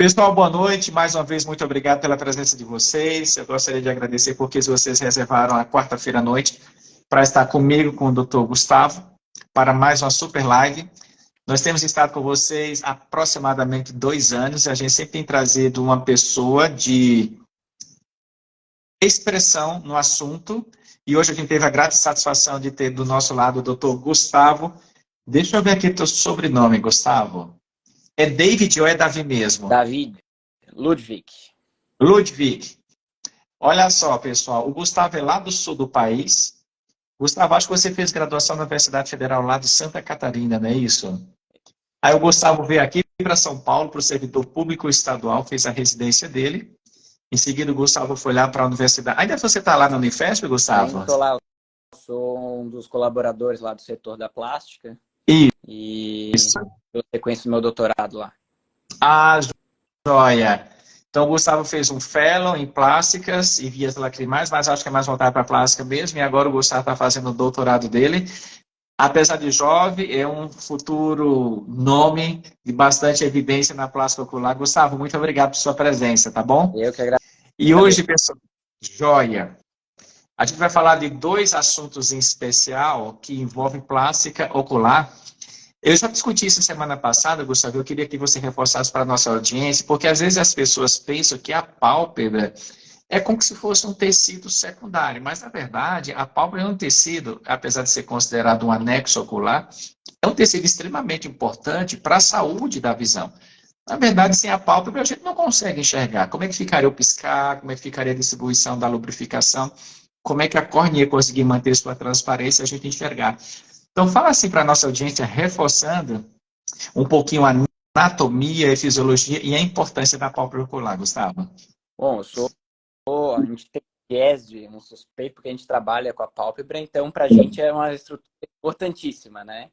Pessoal, boa noite. Mais uma vez, muito obrigado pela presença de vocês. Eu gostaria de agradecer porque vocês reservaram a quarta-feira à noite para estar comigo, com o Dr. Gustavo, para mais uma super live. Nós temos estado com vocês há aproximadamente 2 anos e a gente sempre tem trazido uma pessoa de expressão no assunto. E hoje a gente teve a grata satisfação de ter do nosso lado o Dr. Gustavo. Deixa eu ver aqui o teu sobrenome, Gustavo. É David ou é Davi mesmo? David. Ludwig. Ludwig. Olha só, pessoal, o Gustavo é lá do sul do país. Gustavo, acho que você fez graduação na Universidade Federal lá de Santa Catarina, não é isso? Aí o Gustavo veio aqui para São Paulo, para o servidor público estadual, fez a residência dele. Em seguida, o Gustavo foi lá para a universidade. Ainda você está lá na Unifesp, Gustavo? Ainda estou lá, eu sou um dos colaboradores lá do setor da plástica. E eu sequencio meu doutorado lá. Ah, joia! Então, o Gustavo fez um fellow em plásticas e vias lacrimais, mas acho que é mais voltado para a plástica mesmo, e agora o Gustavo está fazendo o doutorado dele. Apesar de jovem, é um futuro nome de bastante evidência na plástica ocular. Gustavo, muito obrigado por sua presença, tá bom? Eu que agradeço. E hoje, pessoal, joia! A gente vai falar de 2 assuntos em especial que envolvem plástica ocular. Eu já discuti isso semana passada, Gustavo, eu queria que você reforçasse para a nossa audiência, porque às vezes as pessoas pensam que a pálpebra é como se fosse um tecido secundário, mas na verdade a pálpebra é um tecido, apesar de ser considerado um anexo ocular, é um tecido extremamente importante para a saúde da visão. Na verdade, sem a pálpebra a gente não consegue enxergar. Como é que ficaria o piscar, como é que ficaria a distribuição da lubrificação, como é que a córnea ia conseguir manter sua transparência e a gente enxergar. Então, fala assim para a nossa audiência, reforçando um pouquinho a anatomia e fisiologia e a importância da pálpebra ocular, Gustavo. Bom, a gente tem tese, um suspeito, porque a gente trabalha com a pálpebra, então para a gente é uma estrutura importantíssima, né?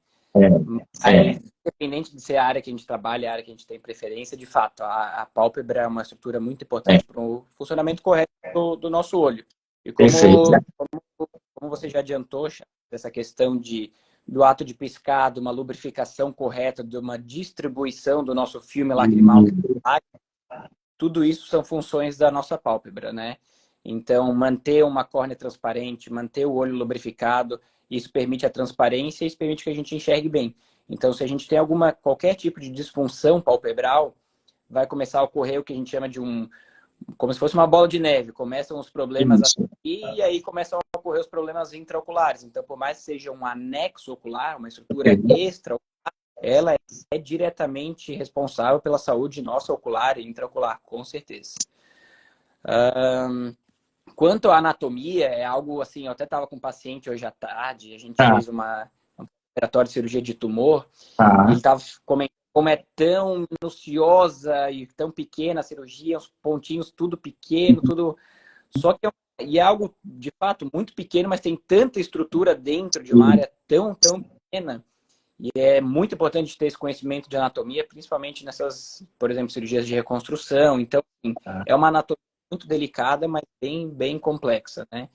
Aí, independente de ser a área que a gente trabalha, a área que a gente tem preferência, de fato, a pálpebra é uma estrutura muito importante para o funcionamento correto do nosso olho. E como você já adiantou, essa questão do ato de piscar, de uma lubrificação correta, de uma distribuição do nosso filme lacrimal, tudo isso são funções da nossa pálpebra, né? Então, manter uma córnea transparente, manter o olho lubrificado, isso permite a transparência e isso permite que a gente enxergue bem. Então, se a gente tem qualquer tipo de disfunção palpebral, vai começar a ocorrer o que a gente chama de como se fosse uma bola de neve. Começam os problemas e aí começam a ocorrer os problemas intraoculares. Então, por mais que seja um anexo ocular, uma estrutura extraocular, ela é diretamente responsável pela saúde nossa ocular e intraocular, com certeza. Quanto à anatomia, é algo assim, eu até estava com um paciente hoje à tarde, a gente fez um operatório de cirurgia de tumor, e ele estava comentando como é tão minuciosa e tão pequena a cirurgia, os pontinhos tudo pequeno, tudo... Só que é algo, de fato, muito pequeno, mas tem tanta estrutura dentro de uma área tão pequena. E é muito importante ter esse conhecimento de anatomia, principalmente nessas, por exemplo, cirurgias de reconstrução. Então, é uma anatomia muito delicada, mas bem complexa, né?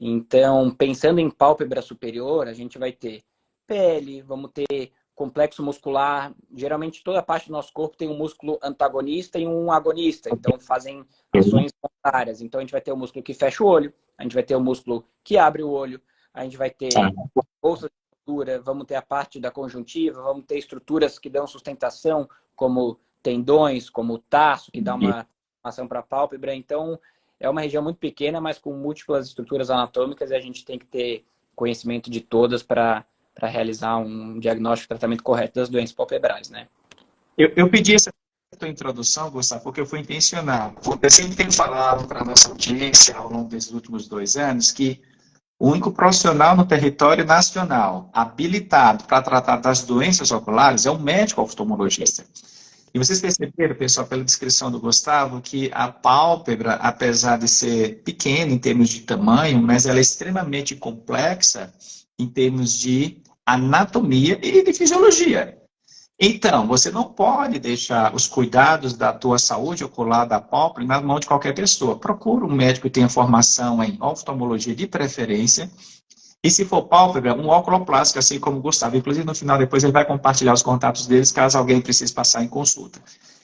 Então, pensando em pálpebra superior, a gente vai ter pele, vamos ter complexo muscular. Geralmente, toda parte do nosso corpo tem um músculo antagonista e um agonista. Então, fazem ações contrárias. Então, a gente vai ter o músculo que fecha o olho, a gente vai ter o músculo que abre o olho, a gente vai ter bolsa de estrutura, vamos ter a parte da conjuntiva, vamos ter estruturas que dão sustentação, como tendões, como o tarso, que dá uma ação para a pálpebra. Então, é uma região muito pequena, mas com múltiplas estruturas anatômicas, e a gente tem que ter conhecimento de todas para realizar um diagnóstico e tratamento correto das doenças palpebrais, né? Eu pedi essa tua introdução, Gustavo, porque eu fui intencional. Eu sempre tenho falado para a nossa audiência, ao longo desses últimos 2 anos, que o único profissional no território nacional habilitado para tratar das doenças oculares é o médico oftalmologista. E vocês perceberam, pessoal, pela descrição do Gustavo, que a pálpebra, apesar de ser pequena em termos de tamanho, mas ela é extremamente complexa em termos de anatomia e de fisiologia. Então, você não pode deixar os cuidados da tua saúde ocular da pálpebra na mão de qualquer pessoa. Procura um médico que tenha formação em oftalmologia de preferência. E se for pálpebra, um oculoplástico, assim como o Gustavo. Inclusive, no final, depois ele vai compartilhar os contatos deles, caso alguém precise passar em consulta.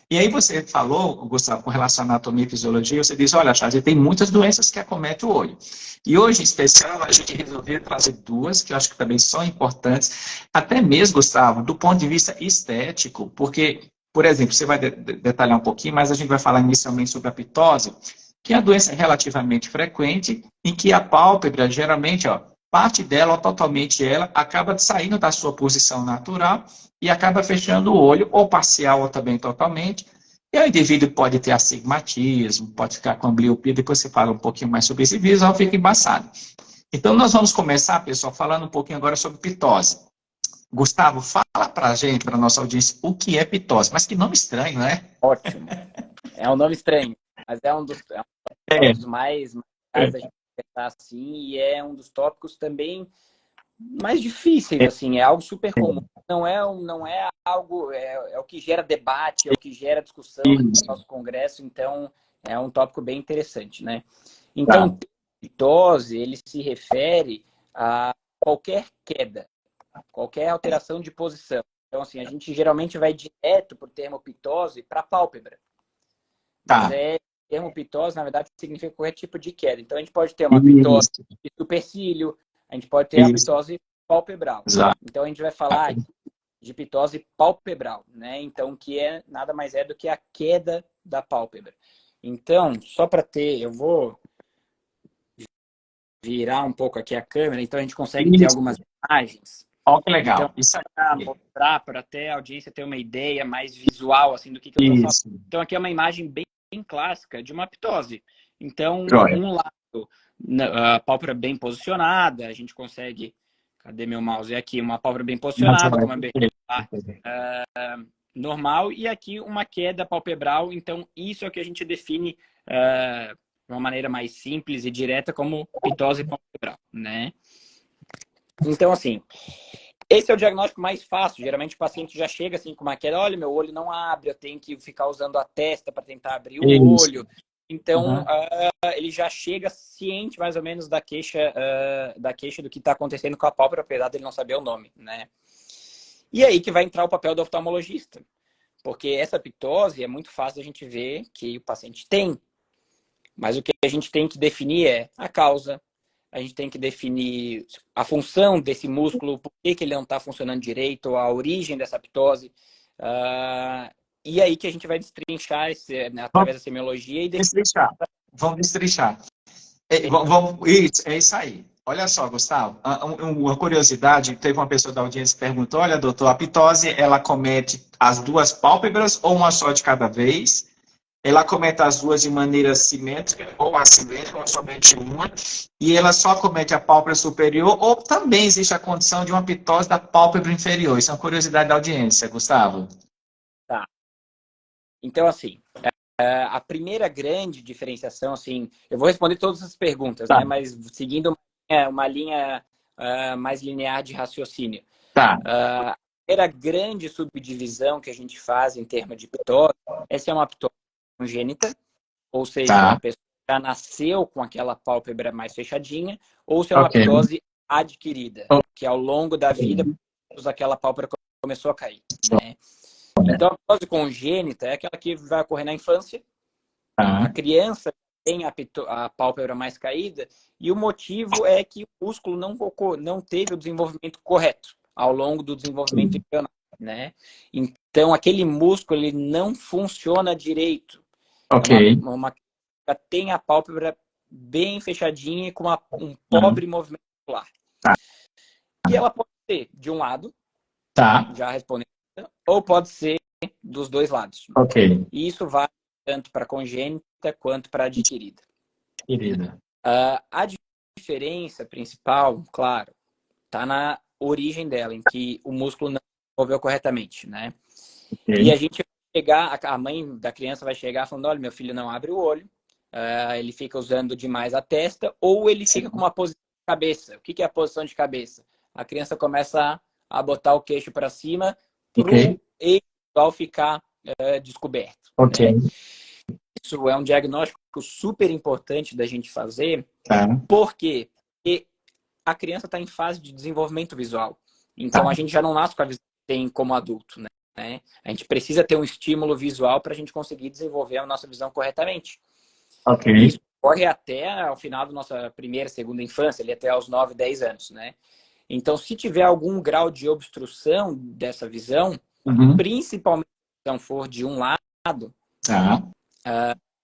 E aí você falou, Gustavo, com relação à anatomia e fisiologia, você diz, olha, Charles, tem muitas doenças que acometem o olho. E hoje, em especial, a gente resolveu trazer duas, que eu acho que também são importantes, até mesmo, Gustavo, do ponto de vista estético, porque, por exemplo, você vai detalhar um pouquinho, mas a gente vai falar inicialmente sobre a pitose, que é a doença relativamente frequente, em que a pálpebra, geralmente, ó, parte dela, ou totalmente ela, acaba saindo da sua posição natural e acaba fechando o olho, ou parcial, ou também totalmente. E o indivíduo pode ter astigmatismo, pode ficar com ambliopia, depois você fala um pouquinho mais sobre isso, e visual fica embaçado. Então, nós vamos começar, pessoal, falando um pouquinho agora sobre pitose. Gustavo, fala pra gente, pra nossa audiência, o que é pitose. Mas que nome estranho, né? Ótimo. É um nome estranho, mas é um dos tópicos mais da gente pensar assim, e é um dos tópicos também mais difíceis, assim, é algo super comum. Não é algo, é o que gera debate, é o que gera discussão no nosso congresso, então é um tópico bem interessante, né? Então, pitose, ele se refere a qualquer queda, qualquer alteração de posição. Então, assim, a gente geralmente vai direto para o termo pitose para a pálpebra. Mas o termo pitose, na verdade, significa qualquer tipo de queda. Então, a gente pode ter uma pitose de supercílio, a gente pode ter a pitose palpebral. Então, a gente vai falar de pitose palpebral, né? Então, que é nada mais é do que a queda da pálpebra. Então, só para ter, eu vou virar um pouco aqui a câmera, então a gente consegue ter algumas imagens. Ó, que legal. Então, isso para mostrar, para até a audiência ter uma ideia mais visual assim do que eu estou falando. Então, aqui é uma imagem bem clássica de uma pitose. Então, um lado, a pálpebra bem posicionada, a gente consegue... Cadê meu mouse? É aqui, uma pálpebra bem posicionada, com uma abertura normal, e aqui uma queda palpebral. Então, isso é o que a gente define de uma maneira mais simples e direta como pitose palpebral, né? Então, assim, esse é o diagnóstico mais fácil. Geralmente o paciente já chega assim com uma queda, olha, meu olho não abre, eu tenho que ficar usando a testa para tentar abrir o olho. Então, ele já chega ciente mais ou menos da queixa do que está acontecendo com a pálpebra, apesar dele não saber o nome, né? E aí que vai entrar o papel do oftalmologista. Porque essa pitose é muito fácil a gente ver que o paciente tem. Mas o que a gente tem que definir é a causa, a gente tem que definir a função desse músculo, por que ele não está funcionando direito, a origem dessa pitose. E aí que a gente vai destrinchar através da semiologia e destrinchar. Vamos destrinchar. É isso aí. Olha só, Gustavo, uma curiosidade, teve uma pessoa da audiência que perguntou, olha, doutor, a pitose, ela comete as duas pálpebras ou uma só de cada vez? Ela acomete as duas de maneira simétrica ou assimétrica, ou somente uma, e ela só acomete a pálpebra superior, ou também existe a condição de uma pitose da pálpebra inferior. Isso é uma curiosidade da audiência, Gustavo. Tá. Então, assim, a primeira grande diferenciação, assim, eu vou responder todas as perguntas, né, mas seguindo uma linha mais linear de raciocínio. A primeira grande subdivisão que a gente faz em termos de pitose é se é uma pitose congênita, ou seja, a pessoa já nasceu com aquela pálpebra mais fechadinha, ou se é uma pitose adquirida, que ao longo da vida aquela pálpebra começou a cair, né? Então, a pitose congênita é aquela que vai ocorrer na infância. A criança tem a pálpebra mais caída e o motivo é que o músculo não teve o desenvolvimento correto ao longo do desenvolvimento embrionário, né? Então, aquele músculo ele não funciona direito. Uma tem a pálpebra bem fechadinha e com um pobre movimento ocular. E ela pode ser de um lado, já respondendo, ou pode ser dos dois lados. E isso vai tanto para congênita quanto para adquirida. A diferença principal, claro, está na origem dela, em que o músculo não desenvolveu corretamente, né? E a gente vai chegar, a mãe da criança vai chegar falando, olha, meu filho não abre o olho, ele fica usando demais a testa, ou ele fica com uma posição de cabeça. O que é a posição de cabeça? A criança começa a botar o queixo para cima para o eixo ao ficar descoberto. Né? Isso é um diagnóstico super importante da gente fazer. Por quê? Porque a criança está em fase de desenvolvimento visual. Então, a gente já não nasce com a visão que tem como adulto, né? né? A gente precisa ter um estímulo visual para a gente conseguir desenvolver a nossa visão corretamente. Ok. E isso ocorre até ao final da nossa primeira, segunda infância, ali até aos 9, 10 anos, né? Então, se tiver algum grau de obstrução dessa visão, principalmente se não for de um lado,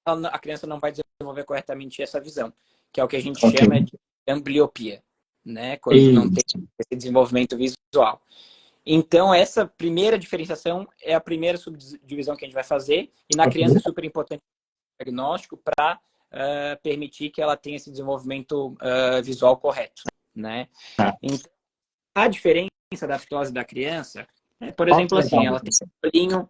a criança não vai desenvolver corretamente essa visão, que é o que a gente chama de ambliopia, né? Quando não tem esse desenvolvimento visual. Então, essa primeira diferenciação é a primeira subdivisão que a gente vai fazer, e na criança é super importante o diagnóstico para permitir que ela tenha esse desenvolvimento visual correto, né? Então, a diferença da fitose da criança é, por exemplo, assim, ela tem um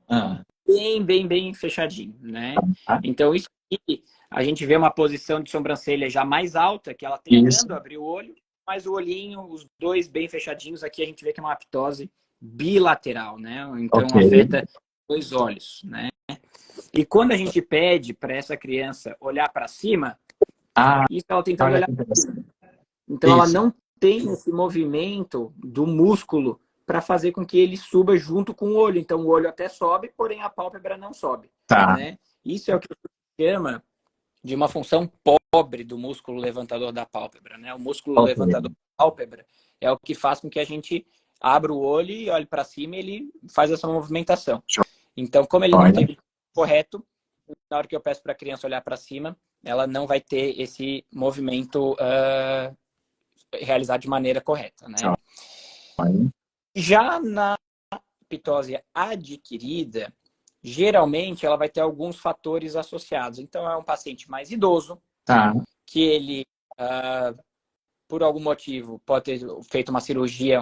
olhinho bem fechadinho, né? Então, isso aqui, a gente vê uma posição de sobrancelha já mais alta, que ela tentando abrir o olho, mas o olhinho, os dois bem fechadinhos, aqui a gente vê que é uma ptose bilateral, né? Então, afeta dois olhos, né? E quando a gente pede para essa criança olhar para cima, isso ela tentando olhar para cima. Então, ela não tem esse movimento do músculo para fazer com que ele suba junto com o olho. Então, o olho até sobe, porém a pálpebra não sobe. Né? Isso é o que se chama de uma função pobre do músculo levantador da pálpebra. Né? O músculo levantador da pálpebra é o que faz com que a gente abra o olho e olhe para cima e ele faz essa movimentação. Então, como ele não tem correto, na hora que eu peço para a criança olhar para cima, ela não vai ter esse movimento realizado de maneira correta, né? Já na ptose adquirida, geralmente ela vai ter alguns fatores associados. Então, é um paciente mais idoso, que ele, por algum motivo, pode ter feito uma cirurgia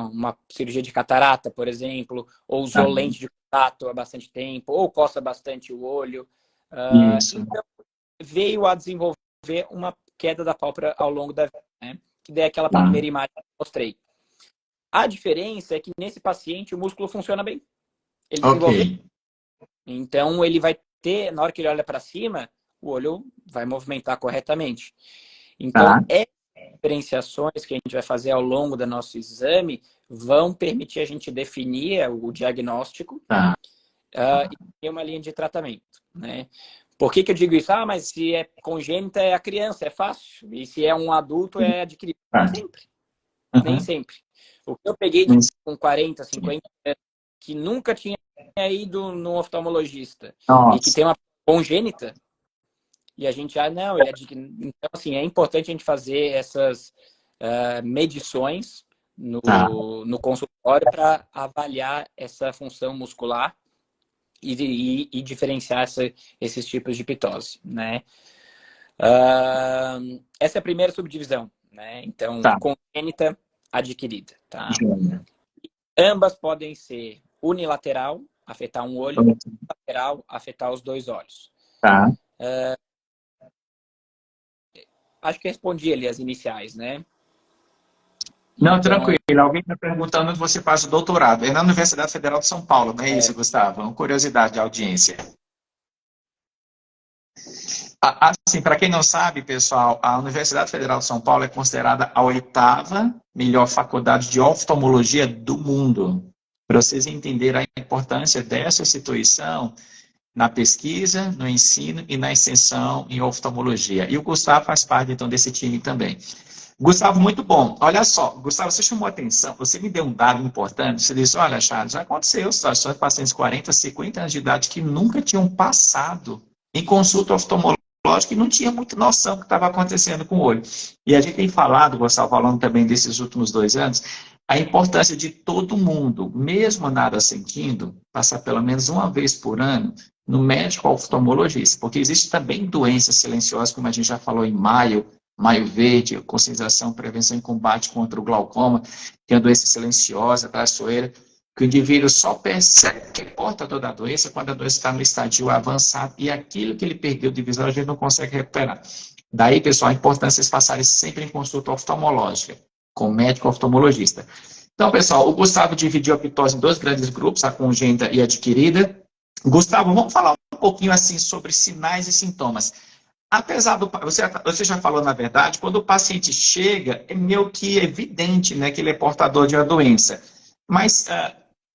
de catarata, por exemplo, ou usou lente de contato há bastante tempo, ou coça bastante o olho. Então, veio a desenvolver uma queda da pálpebra ao longo da vida, né? Que daí é aquela primeira imagem que eu mostrei. A diferença é que nesse paciente o músculo funciona bem. Ele desenvolveu. Então, ele vai ter, na hora que ele olha para cima, o olho vai movimentar corretamente. Então, essas diferenciações que a gente vai fazer ao longo do nosso exame vão permitir a gente definir o diagnóstico e ter uma linha de tratamento, né? Por que eu digo isso? Mas se é congênita é a criança, é fácil. E se é um adulto é adquirido. Nem sempre. Nem sempre. O que eu peguei com 40, 50 anos, que nunca tinha ido no oftalmologista e que tem uma congênita, e a gente não, ele adquiriu. Então, assim, é importante a gente fazer essas medições no consultório para avaliar essa função muscular e diferenciar esses tipos de ptose, né? Essa é a primeira subdivisão, né? Então, congênita, adquirida, tá? Ambas podem ser unilateral, afetar um olho, lateral, afetar os dois olhos. Acho que respondi ali as iniciais, né? Não, então, tranquilo. Alguém está perguntando onde você faz o doutorado. É na Universidade Federal de São Paulo, não é isso, Gustavo? Uma curiosidade de audiência. Assim, para quem não sabe, pessoal, a Universidade Federal de São Paulo é considerada a 8ª melhor faculdade de oftalmologia do mundo. Para vocês entenderem a importância dessa instituição na pesquisa, no ensino e na extensão em oftalmologia. E o Gustavo faz parte, então, desse time também. Gustavo, muito bom. Olha só, Gustavo, você chamou a atenção, você me deu um dado importante. Você disse, olha, Charles, já aconteceu situações de pacientes de 40, 50 anos de idade que nunca tinham passado em consulta oftalmológica e não tinha muita noção do que estava acontecendo com o olho. E a gente tem falado, Gustavo, falando também desses últimos 2 anos, a importância de todo mundo, mesmo nada sentindo, passar pelo menos uma vez por ano no médico oftalmologista, porque existe também doenças silenciosas, como a gente já falou em maio verde, conscientização, prevenção e combate contra o glaucoma, que é uma doença silenciosa, traiçoeira, que o indivíduo só percebe que é portador da doença quando a doença está no estágio avançado e aquilo que ele perdeu de visão a gente não consegue recuperar. Daí, pessoal, a importância de vocês passarem sempre em consulta oftalmológica, com médico oftalmologista. Então, pessoal, o Gustavo dividiu a ptose em 2 grandes grupos, a congênita e a adquirida. Gustavo, vamos falar um pouquinho assim sobre sinais e sintomas. Apesar do... Você já falou, na verdade, quando o paciente chega, é meio que evidente, né, que ele é portador de uma doença. Mas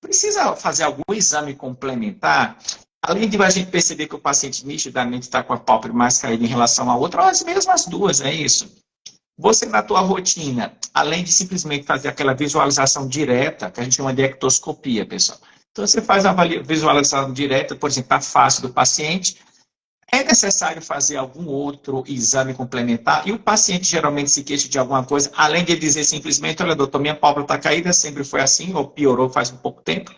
Precisa fazer algum exame complementar, além de a gente perceber que o paciente nitidamente está com a pálpebra mais caída em relação à outra, ou as mesmas duas, é isso. Você, na tua rotina, além de simplesmente fazer aquela visualização direta, que a gente chama de ectoscopia, pessoal. Então, você faz a visualização direta, por exemplo, a face do paciente. É necessário fazer algum outro exame complementar? E o paciente geralmente se queixa de alguma coisa, além de dizer simplesmente, olha, doutor, minha pálpebra está caída, sempre foi assim, ou piorou faz um pouco tempo.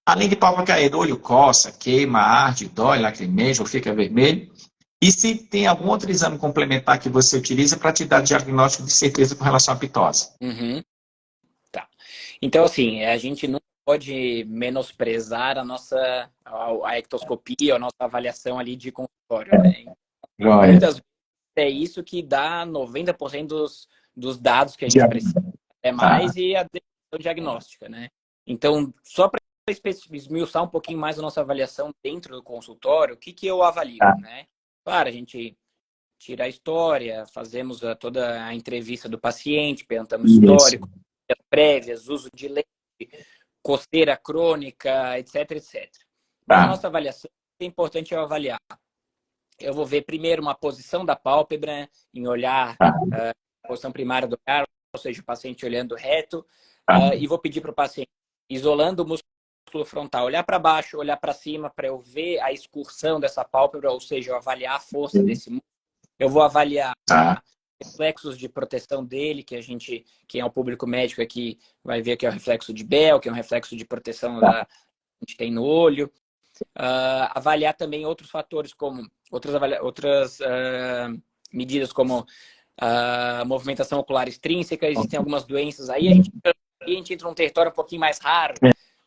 Além de pálpebra caída, olho coça, queima, arde, dói, lacrimeja, ou fica vermelho. E se tem algum outro exame complementar que você utiliza para te dar diagnóstico de certeza com relação à pitose? Uhum. Tá. Então, assim, a gente não pode menosprezar a ectoscopia, a nossa avaliação ali de consultório, né? Muitas vezes é isso que dá 90% dos dados que a gente precisa, é mais, e a decisão diagnóstica, né? Então, só para esmiuçar um pouquinho mais a nossa avaliação dentro do consultório, o que eu avalio, né? Claro, a gente tira a história, fazemos toda a entrevista do paciente, perguntamos histórico, prévias, uso de lente, coceira crônica, etc, etc. Mas a nossa avaliação é importante eu avaliar. Eu vou ver primeiro uma posição da pálpebra, em olhar, posição primária do olhar, ou seja, o paciente olhando reto, e vou pedir para o paciente, isolando o músculo frontal, olhar para baixo, olhar para cima, para eu ver a excursão dessa pálpebra, ou seja, eu avaliar a força desse músculo. Eu vou avaliar reflexos de proteção dele, que quem é o público médico aqui vai ver que é o reflexo de Bell, que é um reflexo de proteção que a gente tem no olho. Avaliar também outros fatores, como outras medidas, como movimentação ocular extrínseca. Existem algumas doenças aí, a gente entra num território um pouquinho mais raro,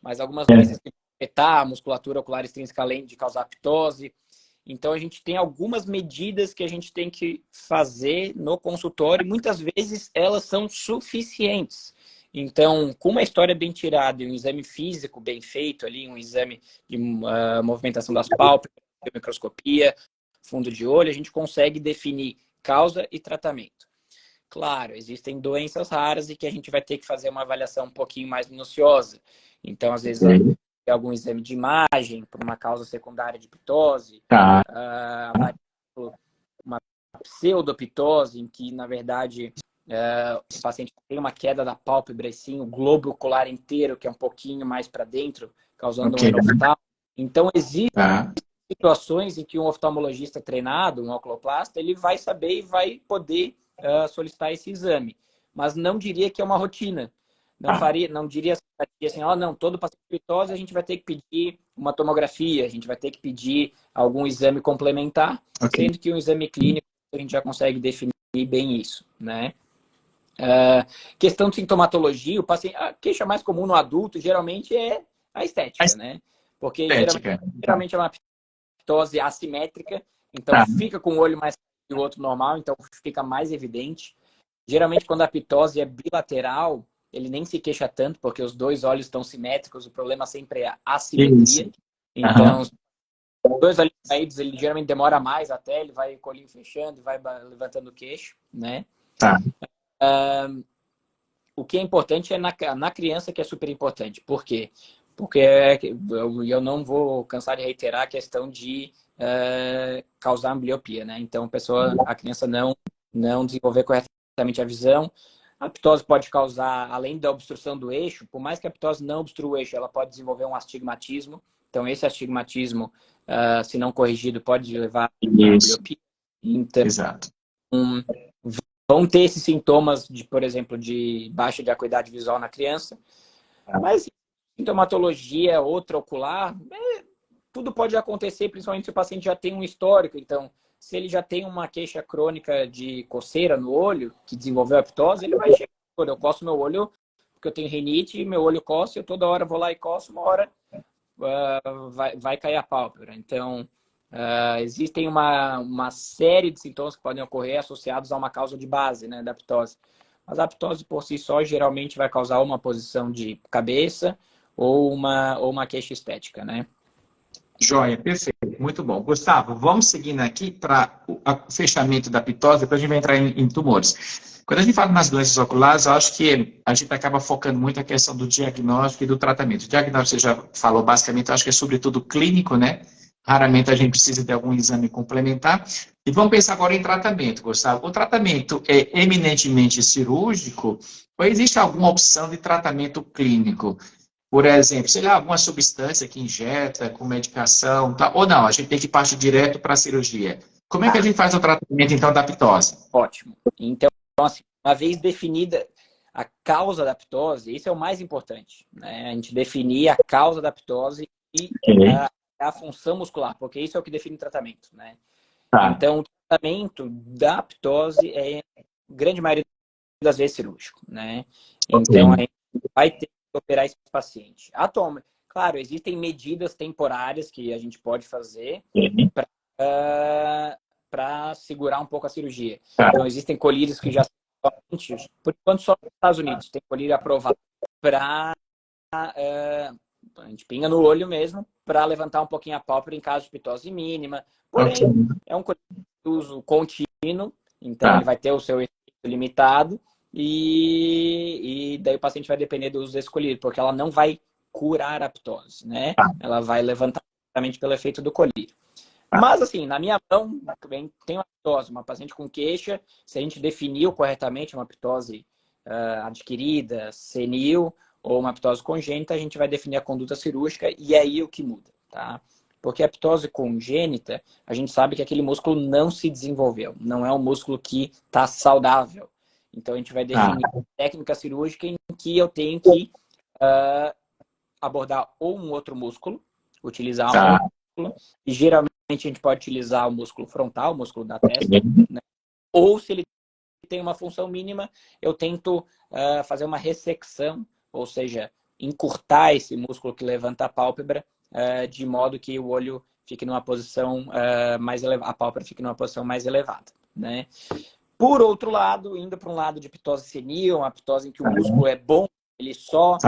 mas algumas doenças que afetar a musculatura ocular extrínseca, além de causar ptose. Então, a gente tem algumas medidas que a gente tem que fazer no consultório e muitas vezes elas são suficientes. Então, com uma história bem tirada e um exame físico bem feito ali, um exame de movimentação das pálpebras, microscopia, fundo de olho, a gente consegue definir causa e tratamento. Claro, existem doenças raras e que a gente vai ter que fazer uma avaliação um pouquinho mais minuciosa. Então, às vezes, algum exame de imagem por uma causa secundária de pitose, uma pseudopitose, em que, na verdade, o paciente tem uma queda da pálpebra e sim o globo ocular inteiro, que é um pouquinho mais para dentro, causando um enoftalmo. Então, existem situações em que um oftalmologista treinado, um oculoplasta, ele vai saber e vai poder solicitar esse exame. Mas não diria que é uma rotina. Não diria assim, não, todo paciente com pitose a gente vai ter que pedir uma tomografia, a gente vai ter que pedir algum exame complementar, sendo que um exame clínico a gente já consegue definir bem isso, né? Questão de sintomatologia, a queixa mais comum no adulto geralmente é a estética, né? Porque geralmente é uma pitose assimétrica, então fica com o olho mais que o outro normal, então fica mais evidente. Geralmente quando a pitose é bilateral, ele nem se queixa tanto, porque os dois olhos estão simétricos, o problema sempre é a assimetria. Então, os dois olhos caídos, ele geralmente demora mais até, ele vai com o olhinho fechando e vai levantando o queixo, né? O que é importante é na criança, que é super importante. Por quê? Porque eu não vou cansar de reiterar a questão de causar ambliopia, né? Então, a criança não desenvolver corretamente a visão. A ptose pode causar, além da obstrução do eixo, por mais que a ptose não obstrua o eixo, ela pode desenvolver um astigmatismo. Então, esse astigmatismo, se não corrigido, pode levar a ambliopia. Então, vão ter esses sintomas, por exemplo, de baixa de acuidade visual na criança. Mas sintomatologia ocular, tudo pode acontecer, principalmente se o paciente já tem um histórico. Então, se ele já tem uma queixa crônica de coceira no olho, que desenvolveu a ptose, ele vai chegar. Eu coço meu olho porque eu tenho rinite, meu olho coça, eu toda hora vou lá e coço, uma hora vai cair a pálpebra. Então, existem uma série de sintomas que podem ocorrer associados a uma causa de base, né, da ptose. Mas a ptose por si só geralmente vai causar uma posição de cabeça ou uma queixa estética, né? Joia, perfeito, muito bom. Gustavo, vamos seguindo aqui para o fechamento da pitose, depois a gente vai entrar em tumores. Quando a gente fala nas doenças oculares, eu acho que a gente acaba focando muito a questão do diagnóstico e do tratamento. O diagnóstico, você já falou basicamente, eu acho que é sobretudo clínico, né? Raramente a gente precisa de algum exame complementar. E vamos pensar agora em tratamento, Gustavo. O tratamento é eminentemente cirúrgico ou existe alguma opção de tratamento clínico? Por exemplo, sei lá, alguma substância que injeta com medicação, tá? Ou não, a gente tem que partir direto para a cirurgia. Como é que a gente faz o tratamento, então, da ptose? Ótimo. Então, assim, uma vez definida a causa da ptose, isso é o mais importante, né? A gente definir a causa da ptose e a função muscular, porque isso é o que define o tratamento, né? Tá. Então, o tratamento da ptose é, grande maioria das vezes, cirúrgico, né? Então, a gente vai ter que operar esse paciente. Atualmente, claro, existem medidas temporárias que a gente pode fazer para segurar um pouco a cirurgia. Então, existem colírios que já são, por enquanto, só nos Estados Unidos, tem colírio aprovado para a gente pinga no olho mesmo, para levantar um pouquinho a pálpebra em caso de ptose mínima. Porém, é um colírio de uso contínuo, então ele vai ter o seu efeito limitado e daí o paciente vai depender do uso desse colírio, porque ela não vai curar a ptose, né? Ela vai levantar exatamente pelo efeito do colírio. Mas, assim, na minha mão, tem uma ptose, uma paciente com queixa, se a gente definiu corretamente uma ptose adquirida, senil, ou uma ptose congênita, a gente vai definir a conduta cirúrgica e é aí o que muda, tá? Porque a ptose congênita, a gente sabe que aquele músculo não se desenvolveu, não é um músculo que está saudável. Então, a gente vai definir técnica cirúrgica em que eu tenho que abordar ou um outro músculo, utilizar um músculo, e geralmente a gente pode utilizar o músculo frontal, o músculo da testa, né? Ou se ele tem uma função mínima, eu tento fazer uma ressecção, ou seja, encurtar esse músculo que levanta a pálpebra, de modo que o olho fique numa posição mais elevada, a pálpebra fique numa posição mais elevada, né? Por outro lado, indo para um lado de ptose senil, uma ptose em que o músculo é bom, ele só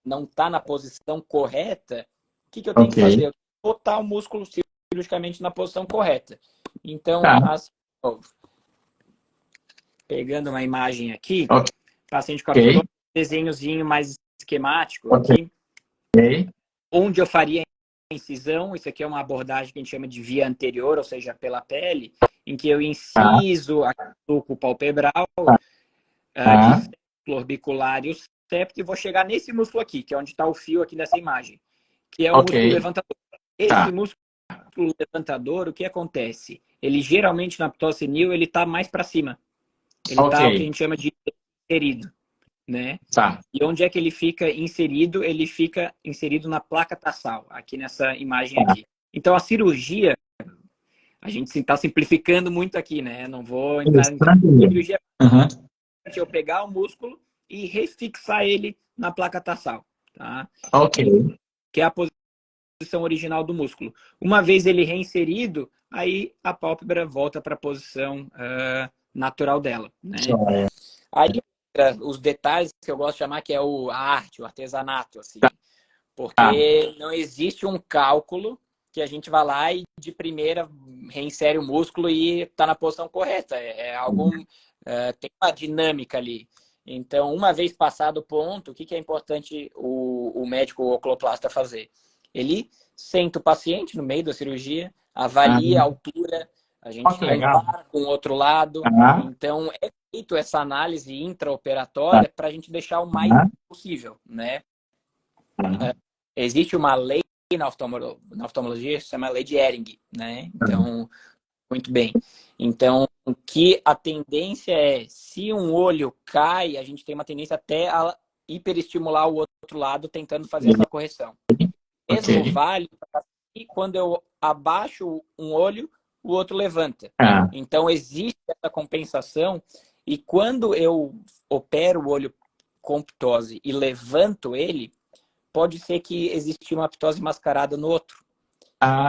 não está na posição correta, o que eu tenho que fazer? Eu tenho que botar o músculo cirurgicamente na posição correta. Então, pegando uma imagem aqui, paciente com a ptose, desenhozinho mais esquemático aqui, onde eu faria a incisão. Isso aqui é uma abordagem que a gente chama de via anterior, ou seja, pela pele, em que eu inciso aqui o sulco palpebral, de orbicular e o septo, e vou chegar nesse músculo aqui, que é onde está o fio aqui nessa imagem, que é o músculo levantador. Esse músculo levantador, o que acontece? Ele geralmente na ptose senil, ele está mais para cima. Ele está o que a gente chama de inserido, né? E onde é que ele fica inserido? Ele fica inserido na placa tarsal, aqui nessa imagem aqui. Então, a cirurgia, a gente está simplificando muito aqui, né? Não vou entrar em cirurgia. Eu pegar o músculo e refixar ele na placa tarsal, tá? Que é a posição original do músculo. Uma vez ele reinserido, aí a pálpebra volta para a posição natural dela, né? Aí, os detalhes que eu gosto de chamar que é a arte, o artesanato, assim. Porque não existe um cálculo que a gente vai lá e de primeira reinsere o músculo e está na posição correta. Tem uma dinâmica ali. Então, uma vez passado o ponto, o que é importante o médico oculoplasta fazer? Ele senta o paciente no meio da cirurgia, avalia a altura, a gente compara com o outro lado. Então, é feito essa análise intraoperatória para a gente deixar o mais possível, né? Existe uma lei na oftalmologia que se chama lei de Ehring, né? Então, muito bem. Então, que a tendência é, se um olho cai, a gente tem uma tendência até a hiperestimular o outro lado, tentando fazer essa correção. Mesmo vale quando eu abaixo um olho, o outro levanta. Então, existe essa compensação, e quando eu opero o olho com ptose e levanto ele, pode ser que exista uma ptose mascarada no outro.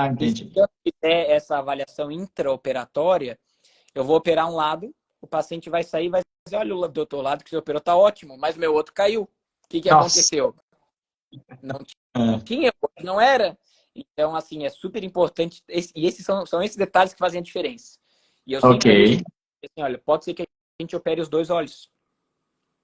Entendi. Se eu fizer essa avaliação intraoperatória, eu vou operar um lado, o paciente vai sair e vai dizer, olha, o doutor, o lado que você operou está ótimo, mas meu outro caiu. O que aconteceu? Não tinha, não era. Então, assim, é super importante. E esses são esses detalhes que fazem a diferença. E eu sempre assim, olha, pode ser que gente opere os dois olhos.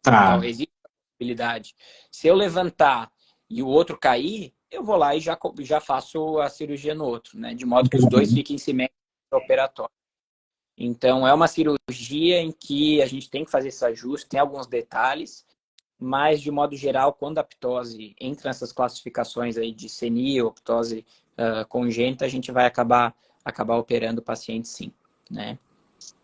Tá. Então, existe a possibilidade. Se eu levantar e o outro cair, eu vou lá e já faço a cirurgia no outro, né? De modo que os dois fiquem simétricos no operatório. Então, é uma cirurgia em que a gente tem que fazer esse ajuste, tem alguns detalhes, mas, de modo geral, quando a ptose entra nessas classificações aí de senil, ptose congênita, a gente vai acabar operando o paciente, sim, né?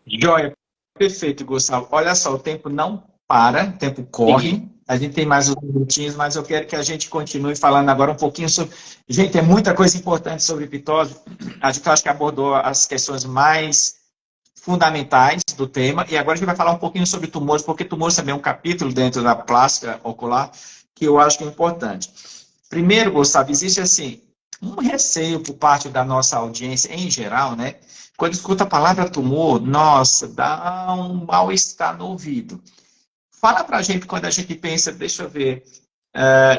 Joia, perfeito, Gustavo. Olha só, o tempo não para, o tempo corre. Entendi. A gente tem mais uns minutinhos, mas eu quero que a gente continue falando agora um pouquinho sobre... Gente, tem muita coisa importante sobre pitose. A gente acho que abordou as questões mais fundamentais do tema, e agora a gente vai falar um pouquinho sobre tumores, porque tumores também é um capítulo dentro da plástica ocular que eu acho que é importante. Primeiro, Gustavo, existe assim um receio por parte da nossa audiência em geral, né? Quando escuta a palavra tumor, nossa, dá um mal-estar no ouvido. Fala pra gente quando a gente pensa, deixa eu ver,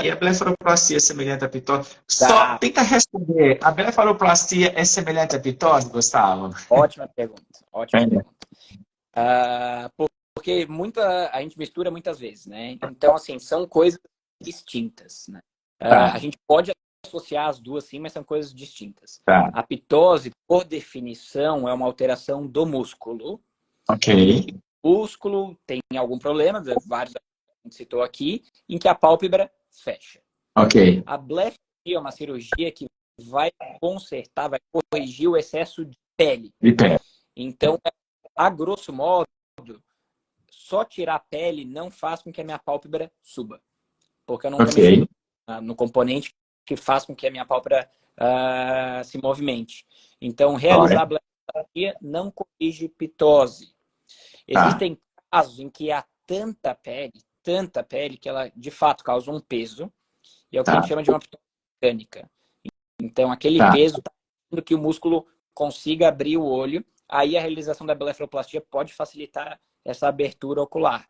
e a blefaroplastia é semelhante à pitose? Só Tá. tenta responder, a blefaroplastia é semelhante à pitose, Gustavo? Ótima pergunta, ótima É. pergunta. Porque a gente mistura muitas vezes, né? Então, assim, são coisas distintas, né? Tá. A gente pode associar as duas, sim, mas são coisas distintas. Tá. A pitose, por definição, é uma alteração do músculo. Ok. O músculo tem algum problema, vários que a gente citou aqui, em que a pálpebra fecha. Ok. A blefaroplastia é uma cirurgia que vai consertar, vai corrigir o excesso de pele. De pé. Então, a grosso modo, só tirar a pele não faz com que a minha pálpebra suba. Porque eu não estou Ok. mexendo no componente que faz com que a minha pálpebra se movimente. Então, realizar a blefaroplastia não corrige pitose. Tá. Existem casos em que há tanta pele, que ela de fato causa um peso, e é o que a Tá. gente chama de uma pitose orgânica. Então, aquele Tá. peso está fazendo que o músculo consiga abrir o olho, aí a realização da blefaroplastia pode facilitar essa abertura ocular.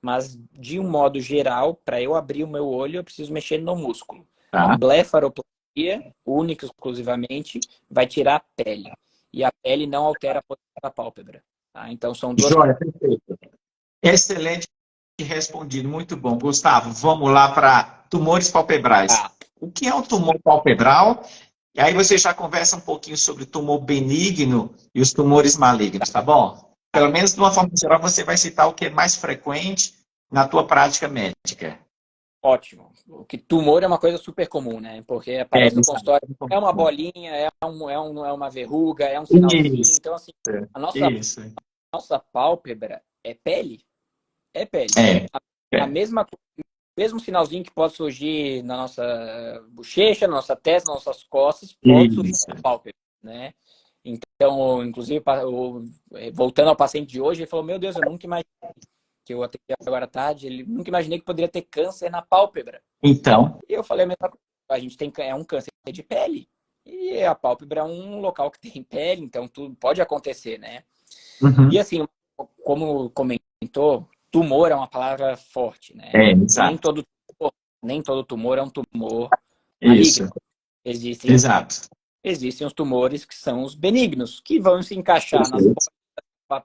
Mas, de um modo geral, para eu abrir o meu olho, eu preciso mexer no músculo. A Tá. blefaroplastia, única e exclusivamente, vai tirar a pele. E a pele não altera a posição da pálpebra. Tá? Então, são duas Joia, perfeito. Excelente respondido, muito bom. Gustavo, vamos lá para tumores palpebrais. coisas. O que é um tumor palpebral? E aí você já conversa um pouquinho sobre o tumor benigno e os tumores malignos, tá bom? Pelo menos de uma forma geral, você vai citar o que é mais frequente na tua prática médica. Ótimo. O que tumor é uma coisa super comum, né? Porque aparece no consultório, é uma bolinha, é uma verruga, é um sinalzinho. Isso, Então, assim, a isso. nossa pálpebra é pele. É pele. É. A mesmo sinalzinho que pode surgir na nossa bochecha, na nossa testa, nas nossas costas, pode surgir Isso. na pálpebra, né? Então, inclusive, voltando ao paciente de hoje, ele falou, meu Deus, eu nunca imaginei, que eu atendi agora à tarde, ele nunca imaginei que poderia ter câncer na pálpebra. Então. E eu falei a mesma coisa, a gente é um câncer de pele. E a pálpebra é um local que tem pele, então tudo pode acontecer, né? Uhum. E assim, como comentou, tumor é uma palavra forte, né? Exato. Nem todo tumor é um tumor Isso. maligno. Exato. Existem os tumores que são os benignos, que vão se encaixar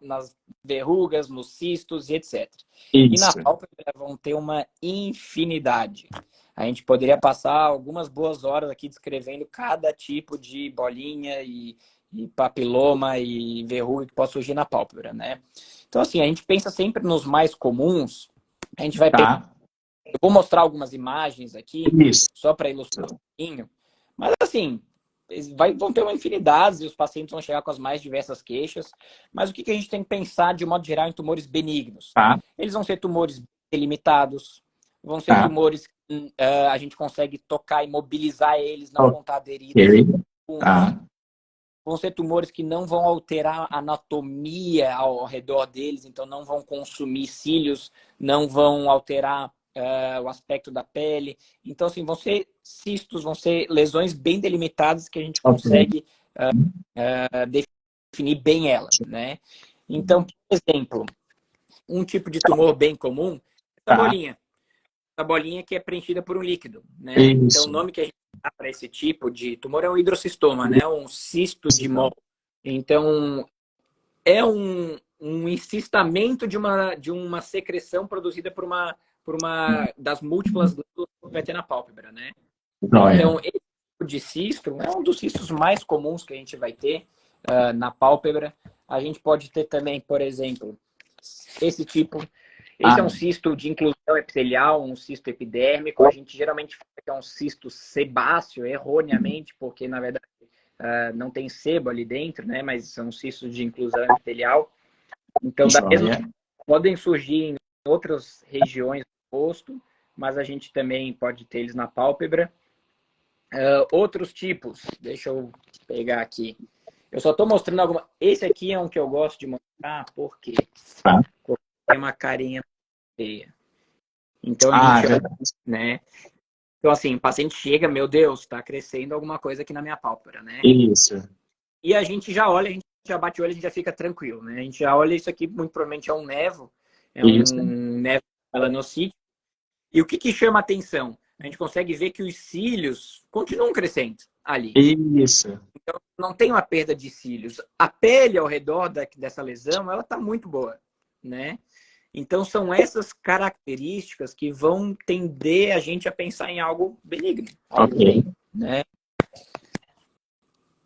nas verrugas, nos cistos e etc. Isso. E na pálpebra vão ter uma infinidade. A gente poderia passar algumas boas horas aqui descrevendo cada tipo de bolinha e papiloma e verruga que pode surgir na pálpebra, né? Então, assim, a gente pensa sempre nos mais comuns. A gente vai Eu vou mostrar algumas imagens aqui, só para ilustrar um pouquinho. Mas, assim, vão ter uma infinidade e os pacientes vão chegar com as mais diversas queixas. Mas o que a gente tem que pensar, de modo geral, em tumores benignos? Eles vão ser tumores delimitados, vão ser tumores que a gente consegue tocar e mobilizar eles, não vão estar aderidos. Vão ser tumores que não vão alterar a anatomia ao redor deles, então não vão consumir cílios, não vão alterar o aspecto da pele. Então, assim, vão ser cistos, vão ser lesões bem delimitadas que a gente consegue definir bem elas, né? Então, por exemplo, um tipo de tumor bem comum é a bolinha. A bolinha que é preenchida por um líquido, né? Então, o nome que a gente dá para esse tipo de tumor é um hidrocistoma, né? Um cisto de mol. Então, é um um encistamento de uma secreção produzida por uma das múltiplas glândulas que vai ter na pálpebra, né? Então, esse tipo de cisto é um dos cistos mais comuns que a gente vai ter na pálpebra. A gente pode ter também, por exemplo, esse tipo. Esse é um cisto de inclusão epitelial, um cisto epidérmico. A gente geralmente fala que é um cisto sebáceo, erroneamente, porque, na verdade, não tem sebo ali dentro, né? Mas são cistos de inclusão epitelial. Então, podem surgir em outras regiões do rosto, mas a gente também pode ter eles na pálpebra. Outros tipos, deixa eu pegar aqui. Eu só estou mostrando alguma. Esse aqui é um que eu gosto de mostrar, por quê? Porque tem uma carinha feia. Então, a gente olha, né? Então, assim, o paciente chega, meu Deus, está crescendo alguma coisa aqui na minha pálpebra, né? Isso. E a gente já olha, a gente já bate o olho, a gente já fica tranquilo, né? A gente já olha isso aqui, muito provavelmente é um nevo, um nevo melanocítico. E o que chama a atenção? A gente consegue ver que os cílios continuam crescendo ali. Isso. Então, não tem uma perda de cílios. A pele ao redor dessa lesão, ela está muito boa, né? Então, são essas características que vão tender a gente a pensar em algo benigno, algo bem, né?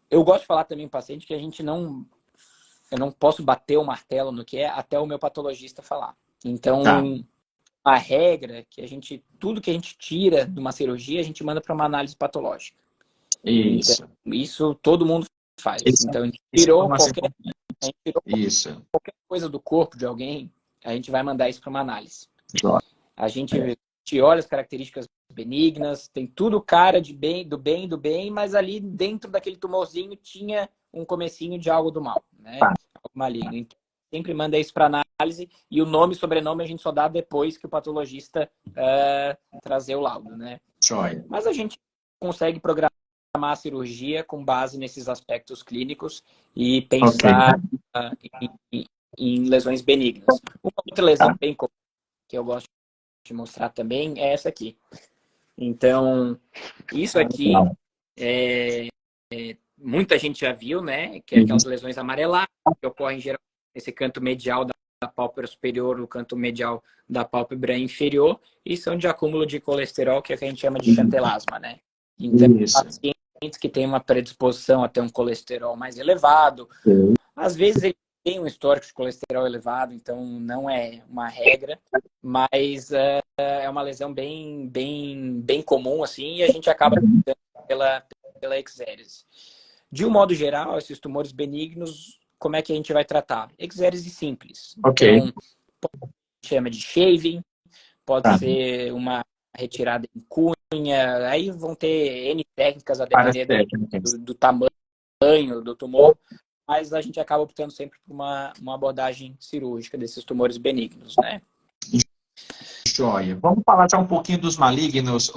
Eu gosto de falar também para o paciente que eu não posso bater o martelo no que é até o meu patologista falar. Então, a regra que tudo que a gente tira de uma cirurgia, a gente manda para uma análise patológica. Isso. Então, isso todo mundo faz. Então, a gente tirou qualquer coisa do corpo de alguém, a gente vai mandar isso para uma análise. A gente olha as características benignas, tem tudo cara do bem, mas ali dentro daquele tumorzinho tinha um comecinho de algo do mal, né? Algo maligno. Então, sempre manda isso para análise e o nome e sobrenome a gente só dá depois que o patologista trazer o laudo, né? Mas a gente consegue programar a cirurgia com base nesses aspectos clínicos e pensar em lesões benignas. Uma outra lesão bem comum que eu gosto de mostrar também é essa aqui. Então, isso aqui muita gente já viu, né? Que é aquelas lesões amareladas que ocorrem geralmente nesse canto medial da pálpebra superior, o canto medial da pálpebra inferior, e são de acúmulo de colesterol, que é o que a gente chama de chantelasma, né? Então, pacientes que têm uma predisposição a ter um colesterol mais elevado, às vezes ele tem um histórico de colesterol elevado, então não é uma regra, mas é uma lesão bem comum, assim, e a gente acaba pela exérese. De um modo geral, esses tumores benignos, como é que a gente vai tratar? Exérese simples. Então, chama de shaving, pode ser uma retirada em cunha, aí vão ter N técnicas a depender do tamanho do tumor, mas a gente acaba optando sempre por uma abordagem cirúrgica desses tumores benignos, né? Joia. Vamos falar já um pouquinho dos malignos,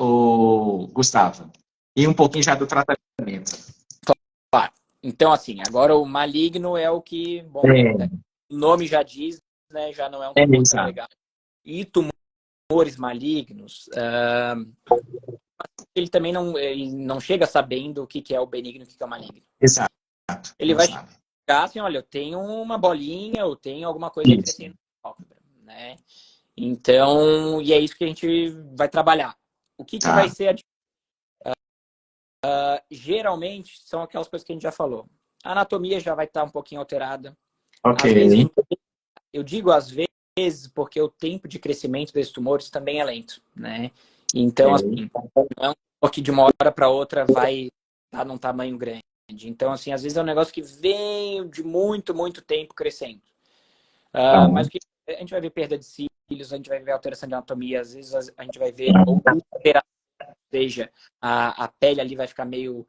Gustavo, e um pouquinho já do tratamento. Claro. Então, assim, agora o maligno é o que, bom, o nome já diz, né? Já não é um tumor tão legal. E tumores malignos, ele também não chega sabendo o que é o benigno e o que é o maligno. Exato. Ele vai chegar assim, olha, eu tenho uma bolinha, eu tenho alguma coisa crescendo na pálpebra, né? Então, e é isso que a gente vai trabalhar. O que vai ser geralmente são aquelas coisas que a gente já falou. A anatomia já vai estar um pouquinho alterada. Às vezes, eu digo às vezes porque o tempo de crescimento desses tumores também é lento, né? Então, assim, não é um tumor que de uma hora para outra vai estar num tamanho grande. Então, assim, às vezes é um negócio que vem de muito, muito tempo crescendo. Mas o que a gente vai ver perda de cílios, a gente vai ver alteração de anatomia, às vezes a gente vai ver alteração, ou seja, a pele ali vai ficar meio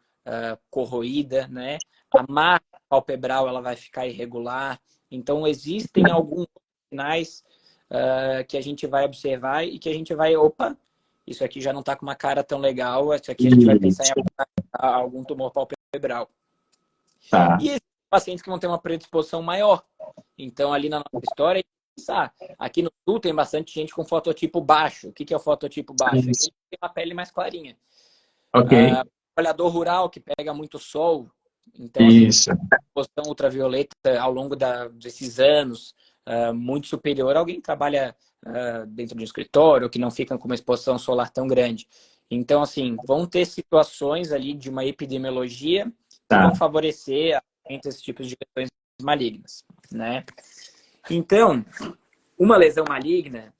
corroída, né? A marca palpebral ela vai ficar irregular. Então, existem alguns sinais que a gente vai observar e que a gente vai, isso aqui já não está com uma cara tão legal, isso aqui a gente vai pensar em algum tumor palpebral. E esses pacientes que vão ter uma predisposição maior. Então, ali na nossa história, aqui no sul tem bastante gente com fototipo baixo. O que é o fototipo baixo? Aquele que tem uma pele mais clarinha. Trabalhador rural que pega muito sol, Então, Isso. assim, a exposição ultravioleta ao longo desses anos, muito superior a alguém que trabalha dentro de um escritório, que não fica com uma exposição solar tão grande. Então, assim, vão ter situações ali de uma epidemiologia que vão favorecer esses tipos de lesões malignas, né? Então, uma lesão maligna,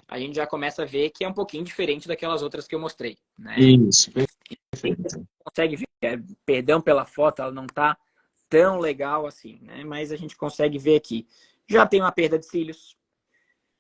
a gente já começa a ver que é um pouquinho diferente daquelas outras que eu mostrei, né? Isso, perfeito. Consegue ver, perdão pela foto, ela não está tão legal assim, né? Mas a gente consegue ver aqui. Já tem uma perda de cílios,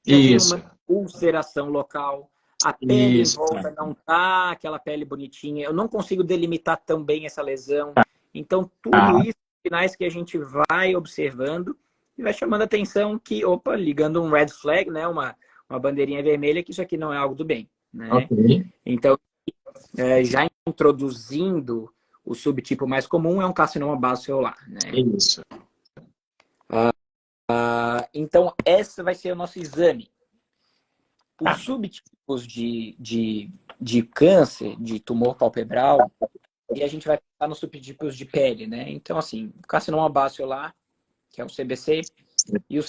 já tem uma ulceração local, a pele em volta não tá aquela pele bonitinha, eu não consigo delimitar tão bem essa lesão. Então, tudo isso são sinais que a gente vai observando e vai chamando a atenção que, opa, ligando um red flag, né? Uma bandeirinha vermelha, que isso aqui não é algo do bem, né? Okay. Então, já introduzindo o subtipo mais comum, é um carcinoma basocelular, né? Isso. Então, esse vai ser o nosso exame. Os subtipos de câncer, de tumor palpebral, e a gente vai pensar nos subtipos de pele, né? Então, assim, o carcinoma basocelular, que é o CBC, e o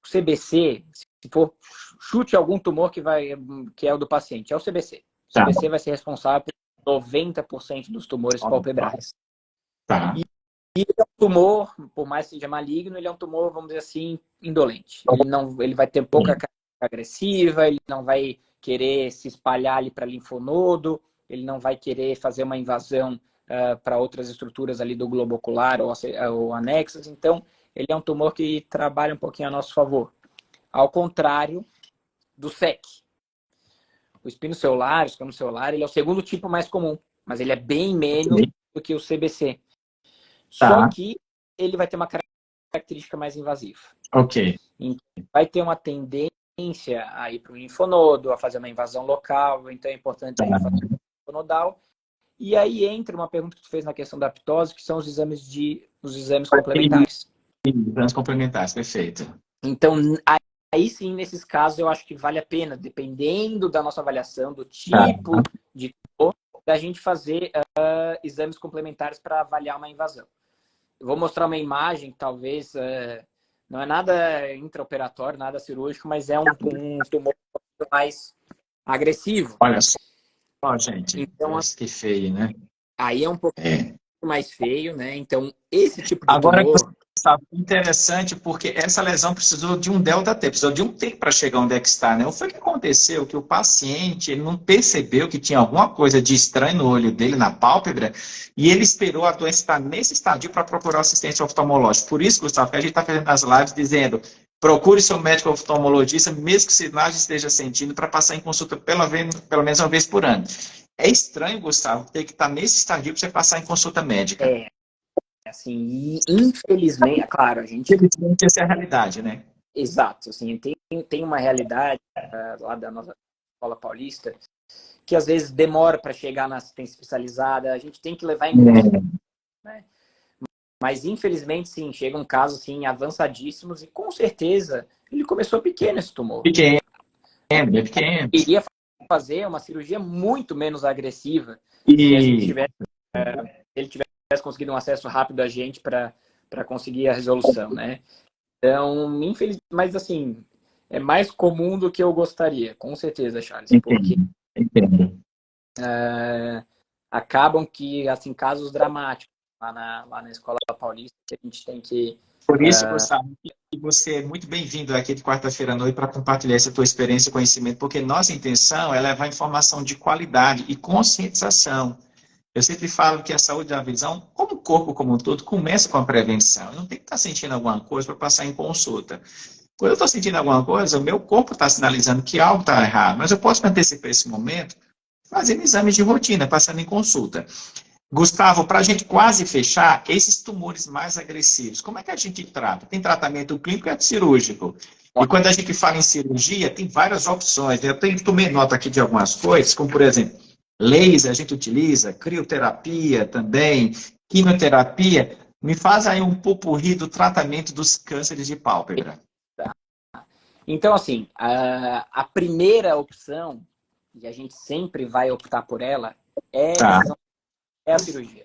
CBC, se for, chute algum tumor que é o do paciente, é o CBC. O CBC vai ser responsável por 90% dos tumores palpebrais. E ele é um tumor, por mais que seja maligno, ele é um tumor, vamos dizer assim, indolente. Ele vai ter pouca carga agressiva, ele não vai querer se espalhar ali para linfonodo, ele não vai querer fazer uma invasão para outras estruturas ali do globo ocular ou anexas. Então, ele é um tumor que trabalha um pouquinho a nosso favor. Ao contrário do SEC. O espino celular, o escamo celular, ele é o segundo tipo mais comum, mas ele é bem menos do que o CBC. Só que ele vai ter uma característica mais invasiva. Ok. Então, vai ter uma tendência a ir para o linfonodo, a fazer uma invasão local, então é importante a gente fazer um linfonodal. E aí entra uma pergunta que tu fez na questão da aptose, que são os exames complementares. Exames complementares, perfeito. Então, aí sim, nesses casos, eu acho que vale a pena, dependendo da nossa avaliação, do tipo de tumor, da gente fazer exames complementares para avaliar uma invasão. Eu vou mostrar uma imagem, talvez, não é nada intraoperatório, nada cirúrgico, mas é um tumor mais agressivo. Olha só, gente, então, que feio, né? Aí é um pouco mais feio, né? Então, esse tipo de Agora, tumor... sabe, interessante, porque essa lesão precisou de um delta T, precisou de um tempo para chegar onde é que está, né? O que foi que aconteceu? Que o paciente ele não percebeu que tinha alguma coisa de estranho no olho dele, na pálpebra, e ele esperou a doença estar nesse estadio para procurar assistência oftalmológica. Por isso, Gustavo, que a gente está fazendo as lives dizendo: procure seu médico oftalmologista, mesmo que sinais esteja sentindo, para passar em consulta pelo menos uma vez por ano. É estranho, Gustavo, ter que estar nesse estadio para você passar em consulta médica. Assim, e infelizmente, claro, a gente... Infelizmente, essa é a realidade, né? Exato, assim, tem uma realidade lá da nossa escola paulista que às vezes demora para chegar na assistência especializada, a gente tem que levar em conta, né? Mas infelizmente, sim, chegam casos assim, avançadíssimos e com certeza ele começou pequeno esse tumor. Pequeno. Iria fazer uma cirurgia muito menos agressiva se a gente tivesse, ele tivesse conseguido um acesso rápido a gente para conseguir a resolução, né? Então, infelizmente, mas assim, é mais comum do que eu gostaria, com certeza, Charles, porque acabam que, assim, casos dramáticos lá na Escola Paulista, que a gente tem que... Por isso, Gustavo, que você é muito bem-vindo aqui de quarta-feira à noite para compartilhar essa tua experiência e conhecimento, porque nossa intenção é levar informação de qualidade e conscientização. Eu sempre falo que a saúde da visão, como o corpo como um todo, começa com a prevenção. Eu não tenho que estar sentindo alguma coisa para passar em consulta. Quando eu estou sentindo alguma coisa, o meu corpo está sinalizando que algo está errado, mas eu posso me antecipar esse momento fazendo exames de rotina, passando em consulta. Gustavo, para a gente quase fechar, esses tumores mais agressivos, como é que a gente trata? Tem tratamento clínico e cirúrgico. E quando a gente fala em cirurgia, tem várias opções. Eu tomei nota aqui de algumas coisas, como por exemplo, laser a gente utiliza, crioterapia também, quimioterapia. Me faz aí um pupurri do tratamento dos cânceres de pálpebra. Então, assim, a primeira opção, e a gente sempre vai optar por ela, é a cirurgia.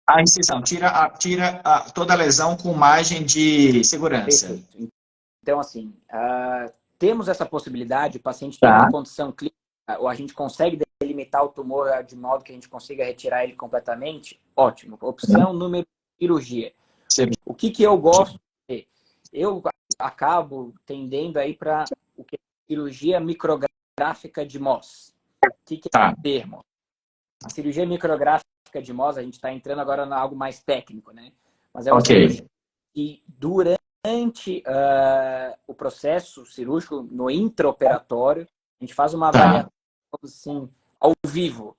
A incisão, tira toda a lesão com margem de segurança. Perfeito. Então, assim, temos essa possibilidade, o paciente tem uma condição clínica, ou a gente consegue delimitar o tumor de modo que a gente consiga retirar ele completamente, ótimo. Opção número cirurgia. O que eu gosto de ver? Eu acabo tendendo aí para o que é cirurgia micrográfica de Mohs. O que é o termo? A cirurgia micrográfica de Mohs, a gente está entrando agora em algo mais técnico, né? Mas é uma cirurgia que durante o processo cirúrgico, no intraoperatório, a gente faz uma avaliação assim, ao vivo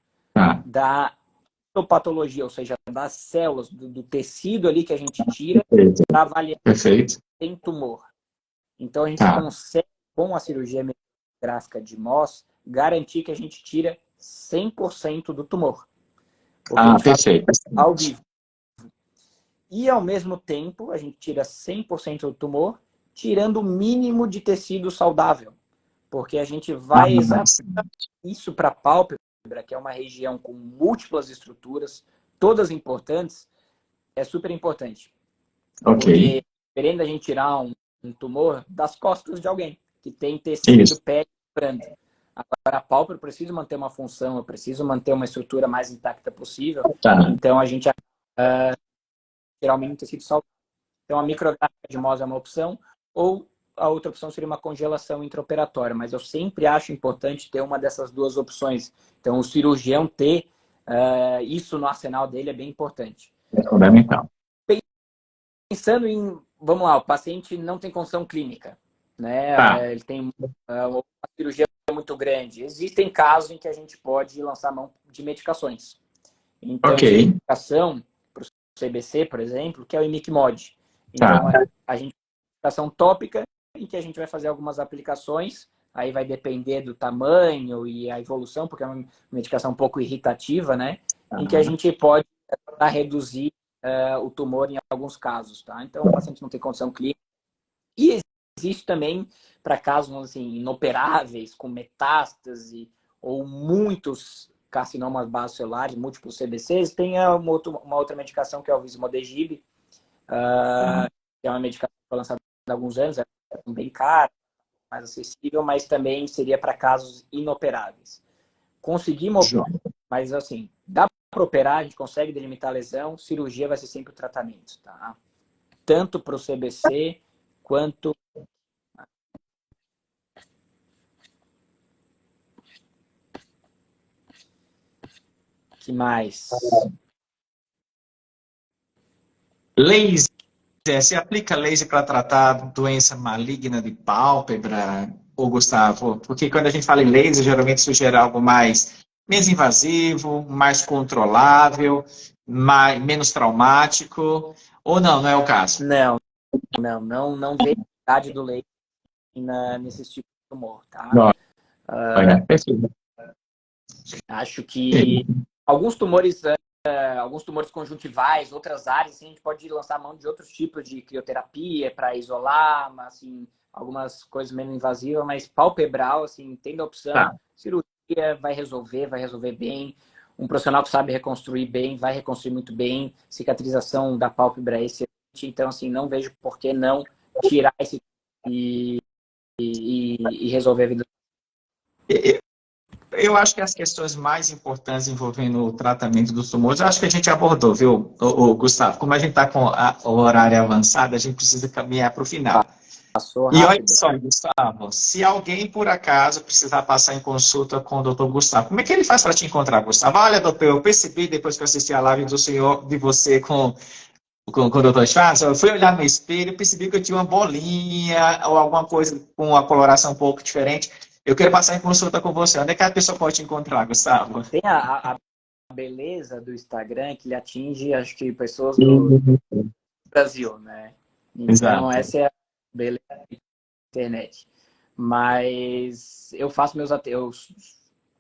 da patologia, ou seja, das células, do tecido ali que a gente tira para avaliar se tem tumor. Então, a gente consegue, com a cirurgia micrográfica de Mohs, garantir que a gente tira 100% do tumor. Perfeito. Ao vivo. E, ao mesmo tempo, a gente tira 100% do tumor, tirando o mínimo de tecido saudável. Porque a gente vai examinar isso para a pálpebra, que é uma região com múltiplas estruturas, todas importantes, é super importante. Porque, querendo a gente tirar um tumor das costas de alguém que tem tecido pele brando. Agora, a pálpebra precisa manter uma função, eu preciso manter uma estrutura mais intacta possível. Então, a gente tirar o mínimo tecido saudável. Então, a micrográfica de Mohs é uma opção, ou a outra opção seria uma congelação intraoperatória, mas eu sempre acho importante ter uma dessas duas opções. Então, o cirurgião ter isso no arsenal dele é bem importante. É fundamental. Pensando em, vamos lá, o paciente não tem condição clínica, né? Ele tem uma cirurgia muito grande. Existem casos em que a gente pode lançar mão de medicações. Então, a medicação para o CBC, por exemplo, que é o Imiquimod. Então, a gente tem medicação tópica em que a gente vai fazer algumas aplicações, aí vai depender do tamanho e a evolução, porque é uma medicação um pouco irritativa, né? Em que a gente pode reduzir o tumor em alguns casos, tá? Então, o paciente não tem condição clínica. E existe também para casos assim, inoperáveis, com metástase ou muitos carcinomas basocelulares, múltiplos CBCs, tem uma outra medicação que é o Vismodegib, que é uma medicação que foi lançada há alguns anos, é bem cara, mais acessível, mas também seria para casos inoperáveis. Conseguimos operar, mas assim, dá para operar, a gente consegue delimitar a lesão, cirurgia vai ser sempre o tratamento, tá? Tanto para o CBC quanto... Que mais? Laser. Você aplica laser para tratar doença maligna de pálpebra, ou Gustavo? Porque quando a gente fala em laser, geralmente sugere algo menos invasivo, mais controlável, menos traumático, ou não é o caso? Não vejo a idade do laser nesse tipo de tumor, tá? Perfeito. Acho que alguns tumores conjuntivais, outras áreas, assim, a gente pode lançar mão de outros tipos de crioterapia para isolar, mas, assim, algumas coisas menos invasivas, mas palpebral, assim, tendo a opção, cirurgia vai resolver bem. Um profissional que sabe reconstruir bem, vai reconstruir muito bem. Cicatrização da pálpebra é excelente. Então, assim, não vejo por que não tirar esse e resolver a vida. Eu acho que as questões mais importantes envolvendo o tratamento dos tumores, eu acho que a gente abordou, viu, Gustavo? Como a gente está com o horário avançado, a gente precisa caminhar para o final. E olha só, Gustavo, se alguém por acaso precisar passar em consulta com o doutor Gustavo, como é que ele faz para te encontrar, Gustavo? Olha, doutor, eu percebi depois que eu assisti a live de você com o doutor Schwarz, eu fui olhar no espelho e percebi que eu tinha uma bolinha ou alguma coisa com uma coloração um pouco diferente. Eu quero passar em consulta com você. Onde é que a pessoa pode te encontrar, Gustavo? Tem a beleza do Instagram que ele atinge, acho que, pessoas do Brasil, né? Então, essa é a beleza da internet. Mas eu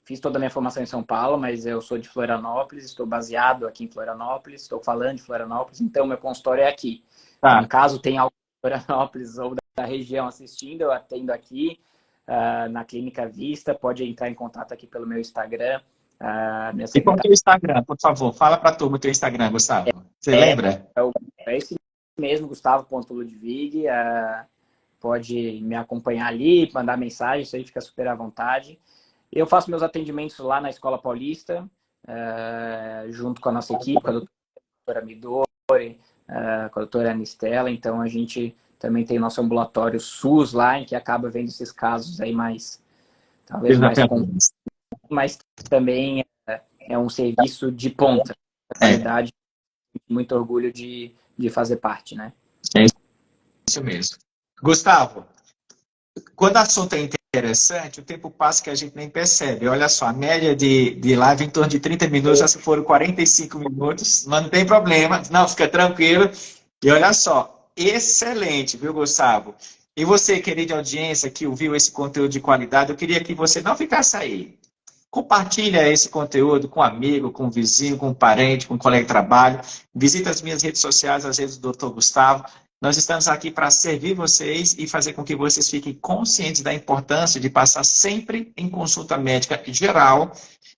fiz toda a minha formação em São Paulo, mas eu sou de Florianópolis, estou baseado aqui em Florianópolis, estou falando de Florianópolis, então meu consultório é aqui. Então, caso tenha alguém de Florianópolis ou da região assistindo, eu atendo aqui na Clínica Vista, pode entrar em contato aqui pelo meu Instagram. minha E qual é o secretária. teu Instagram, por favor? Fala para a turma o teu Instagram, Gustavo. Você lembra? É esse mesmo, Gustavo.ludwig. Pode me acompanhar ali, mandar mensagem, isso aí fica super à vontade. Eu faço meus atendimentos lá na Escola Paulista, junto com a nossa equipe, com a doutora Midori, com a doutora Anistela. Então, a gente também tem nosso ambulatório SUS lá, em que acaba vendo esses casos aí talvez mais complexos, mas também é um serviço de ponta, de qualidade, muito orgulho de fazer parte, né? É isso mesmo. Gustavo, quando o assunto é interessante, o tempo passa que a gente nem percebe. Olha só, a média de live em torno de 30 minutos, já se foram 45 minutos, mas não tem problema, não, fica tranquilo. E olha só, excelente, viu, Gustavo? E você, querida audiência, que ouviu esse conteúdo de qualidade, eu queria que você não ficasse aí. Compartilha esse conteúdo com um amigo, com um vizinho, com um parente, com um colega de trabalho. Visita as minhas redes sociais, as redes do Dr. Gustavo. Nós estamos aqui para servir vocês e fazer com que vocês fiquem conscientes da importância de passar sempre em consulta médica geral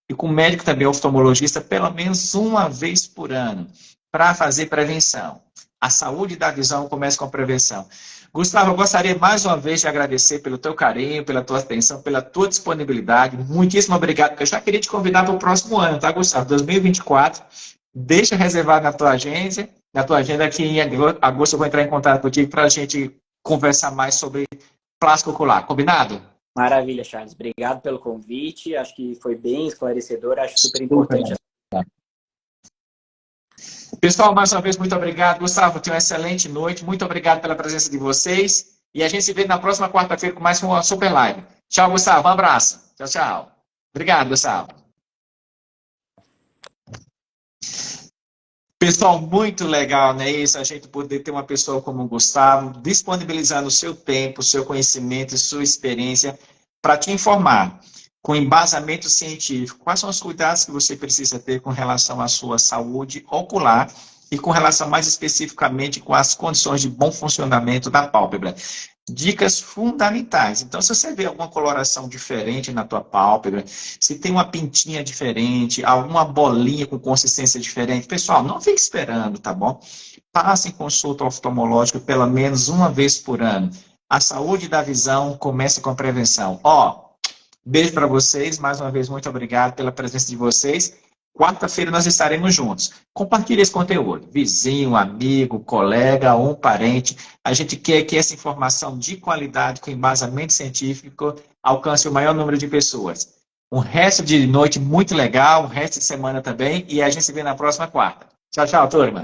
e com médico também oftalmologista pelo menos uma vez por ano para fazer prevenção. A saúde da visão começa com a prevenção. Gustavo, eu gostaria mais uma vez de agradecer pelo teu carinho, pela tua atenção, pela tua disponibilidade. Muitíssimo obrigado, porque eu já queria te convidar para o próximo ano, tá, Gustavo? 2024. Deixa reservado na tua agenda que em agosto eu vou entrar em contato contigo para a gente conversar mais sobre plástico ocular. Combinado? Maravilha, Charles. Obrigado pelo convite. Acho que foi bem esclarecedor. Acho super importante. Pessoal, mais uma vez, muito obrigado. Gustavo, tenha uma excelente noite. Muito obrigado pela presença de vocês. E a gente se vê na próxima quarta-feira com mais uma super live. Tchau, Gustavo. Um abraço. Tchau, tchau. Obrigado, Gustavo. Pessoal, muito legal, né? Isso, a gente poder ter uma pessoa como o Gustavo disponibilizando o seu tempo, o seu conhecimento e sua experiência para te informar com embasamento científico, quais são os cuidados que você precisa ter com relação à sua saúde ocular e com relação mais especificamente com as condições de bom funcionamento da pálpebra. Dicas fundamentais. Então, se você vê alguma coloração diferente na tua pálpebra, se tem uma pintinha diferente, alguma bolinha com consistência diferente, pessoal, não fique esperando, tá bom? Passe em consulta oftalmológica pelo menos uma vez por ano. A saúde da visão começa com a prevenção. Beijo para vocês, mais uma vez, muito obrigado pela presença de vocês. Quarta-feira nós estaremos juntos. Compartilhe esse conteúdo. Vizinho, amigo, colega, um parente. A gente quer que essa informação de qualidade, com embasamento científico, alcance o maior número de pessoas. Um resto de noite muito legal, um resto de semana também, e a gente se vê na próxima quarta. Tchau, tchau, turma.